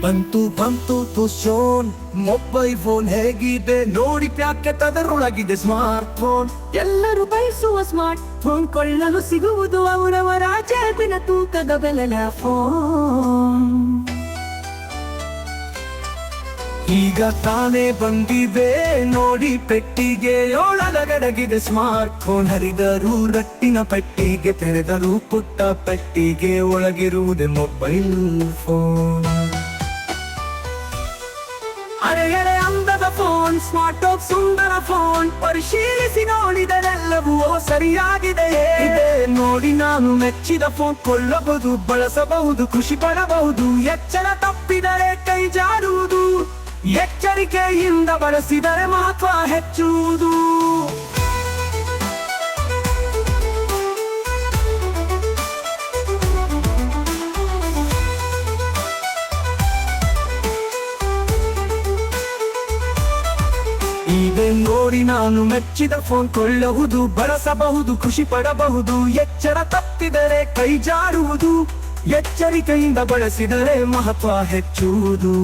ಬಂತು ಬಂತು ತುಶೋನ್ mobile phone ಹೇಗಿದೆ ನೋಡಿ ಪ್ಯಾಕೆಟ್ ಅದರೊಳಗಿದೆ ಸ್ಮಾರ್ಟ್ ಫೋನ್. ಎಲ್ಲರೂ ಬಯಸುವ ಸ್ಮಾರ್ಟ್ ಫೋನ್ ಕೊಳ್ಳಲು ಸಿಗುವುದು ಅವರವರ ಜೇಬಿನ ತೂಕದ ಬೆಲೆಯ ಫೋನ್. ಈಗ ತಾನೇ ಬಂದಿದೆ ನೋಡಿ ಪೆಟ್ಟಿಗೆ ಒಳಗಡಗಿದೆ ಸ್ಮಾರ್ಟ್ ಫೋನ್. ಹರಿದರೂ ರಟ್ಟಿನ ಪೆಟ್ಟಿಗೆ, ತೆರೆದರೂ ಪುಟ್ಟ ಪೆಟ್ಟಿಗೆ, ಒಳಗಿರುವುದೇ ಮೊಬೈಲ್ ಫೋನ್. ಅರೆಯರೆ ಅಂದದ ಫೋನ್, ಸ್ಮಾರ್ಟ್ ಟಾಪ್ ಸುಂದರ ಫೋನ್, ಪರಿಶೀಲಿಸಿ ನೋಡಿದರೆಲ್ಲವೂ ಸರಿಯಾಗಿದೆ. ನೋಡಿ ನಾನು ಮೆಚ್ಚಿದ ಫೋನ್, ಕೊಳ್ಳಬಹುದು, ಬಳಸಬಹುದು, ಖುಷಿ ಪಡಬಹುದು. ಎಚ್ಚರ ತಪ್ಪಿದರೆ ಕೈ ಜಾರುವುದು, ಎಚ್ಚರಿಕೆಯಿಂದ ಬಳಸಿದರೆ ಮಹತ್ವ ಹೆಚ್ಚುವುದು. ಈಗ ನೋಡಿ ನಾನು ಮೆಚ್ಚಿದ ಫೋನ್, ಕೊಳ್ಳಬಹುದು, ಬಳಸಬಹುದು, ಖುಷಿ ಪಡಬಹುದು. ಎಚ್ಚರ ತಪ್ಪಿದರೆ ಕೈ ಜಾರುವುದು, ಎಚ್ಚರಿಕೆಯಿಂದ ಬಳಸಿದರೆ ಮಹತ್ವ ಹೆಚ್ಚುವುದು.